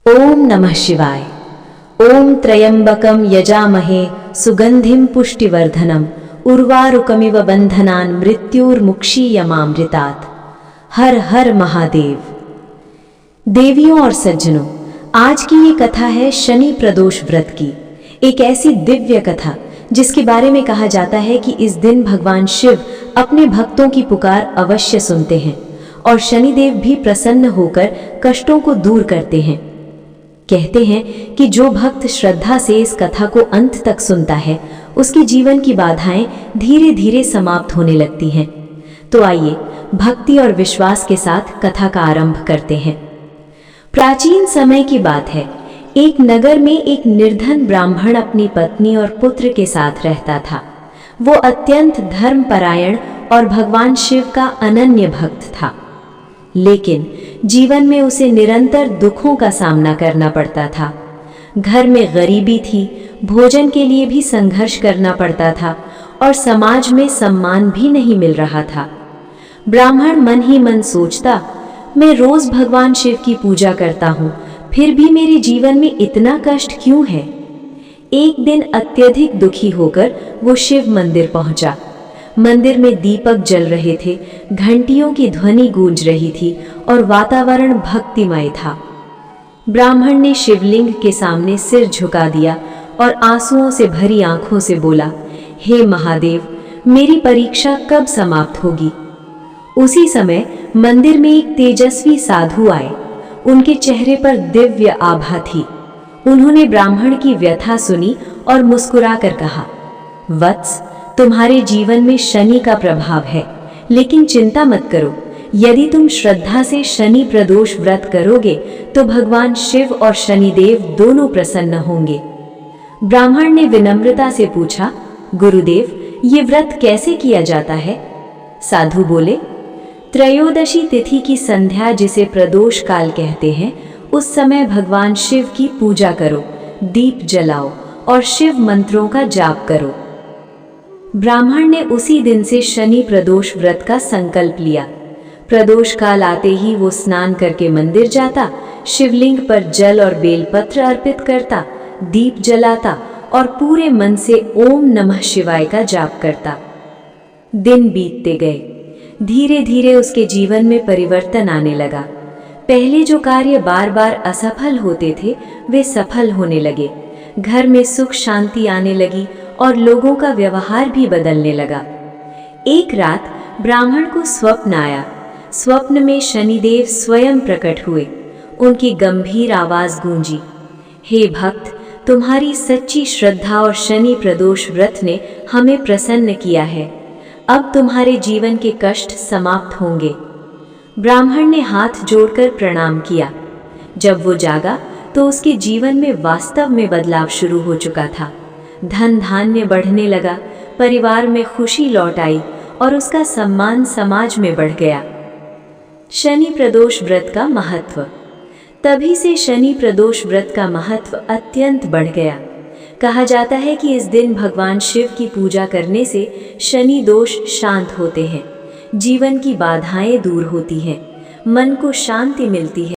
ओम नमः शिवाय। ओम त्र्यंबकं यजामहे सुगंधिं पुष्टिवर्धनम उर्वारुकमिव बंधनान् मृत्युर्मुक्षीयमामृतात्। हर हर महादेव। देवियों और सज्जनों, आज की ये कथा है शनि प्रदोष व्रत की। एक ऐसी दिव्य कथा जिसके बारे में कहा जाता है कि इस दिन भगवान शिव अपने भक्तों की पुकार अवश्य सुनते हैं और शनिदेव भी प्रसन्न होकर कष्टों को दूर करते हैं। कहते हैं कि जो भक्त श्रद्धा से इस कथा को अंत तक सुनता है उसके जीवन की बाधाएं धीरे धीरे समाप्त होने लगती हैं। तो आइए भक्ति और विश्वास के साथ कथा का आरंभ करते हैं। प्राचीन समय की बात है। एक नगर में एक निर्धन ब्राह्मण अपनी पत्नी और पुत्र के साथ रहता था। वो अत्यंत धर्मपरायण और भगवान शिव का अनन्य भक्त था, लेकिन जीवन में उसे निरंतर दुखों का सामना करना पड़ता था। घर में गरीबी थी, भोजन के लिए भी संघर्ष करना पड़ता था और समाज में सम्मान भी नहीं मिल रहा था। ब्राह्मण मन ही मन सोचता, मैं रोज भगवान शिव की पूजा करता हूँ, फिर भी मेरे जीवन में इतना कष्ट क्यों है। एक दिन अत्यधिक दुखी होकर वो शिव मंदिर पहुंचा। मंदिर में दीपक जल रहे थे, घंटियों की ध्वनि गूंज रही थी और वातावरण भक्तिमय था। ब्राह्मण ने शिवलिंग के सामने सिर झुका दिया और आंसुओं से भरी आंखों से बोला, हे महादेव, मेरी परीक्षा कब समाप्त होगी। उसी समय मंदिर में एक तेजस्वी साधु आए। उनके चेहरे पर दिव्य आभा थी। उन्होंने ब्राह्मण की व्यथा सुनी और मुस्कुराकर कहा, वत्स, तुम्हारे जीवन में शनि का प्रभाव है, लेकिन चिंता मत करो। यदि तुम श्रद्धा से शनि प्रदोष व्रत करोगे तो भगवान शिव और शनिदेव दोनों प्रसन्न होंगे। ब्राह्मण ने विनम्रता से पूछा, गुरुदेव, ये व्रत कैसे किया जाता है। साधु बोले, त्रयोदशी तिथि की संध्या, जिसे प्रदोष काल कहते हैं, उस समय भगवान शिव की पूजा करो, दीप जलाओ और शिव मंत्रों का जाप करो। ब्राह्मण ने उसी दिन से शनि प्रदोष व्रत का संकल्प लिया। प्रदोष काल आते ही वो स्नान करके मंदिर जाता, शिवलिंग पर जल और बेलपत्र अर्पित करता, दीप जलाता और पूरे मन से ओम नमः शिवाय का जाप करता। दिन बीतते गए। धीरे धीरे उसके जीवन में परिवर्तन आने लगा। पहले जो कार्य बार बार असफल होते थे वे सफल होने लगे। घर में सुख शांति आने लगी और लोगों का व्यवहार भी बदलने लगा। एक रात ब्राह्मण को स्वप्न आया। स्वप्न में शनिदेव स्वयं प्रकट हुए। उनकी गंभीर आवाज गूंजी, हे भक्त, तुम्हारी सच्ची श्रद्धा और शनि प्रदोष व्रत ने हमें प्रसन्न किया है। अब तुम्हारे जीवन के कष्ट समाप्त होंगे। ब्राह्मण ने हाथ जोड़कर प्रणाम किया। जब वो जागा तो उसके जीवन में वास्तव में बदलाव शुरू हो चुका था। धन धान्य बढ़ने लगा, परिवार में खुशी लौट आई और उसका सम्मान समाज में बढ़ गया। शनि प्रदोष व्रत का महत्व। तभी से शनि प्रदोष व्रत का महत्व अत्यंत बढ़ गया। कहा जाता है कि इस दिन भगवान शिव की पूजा करने से शनि दोष शांत होते हैं, जीवन की बाधाएं दूर होती हैं, मन को शांति मिलती है।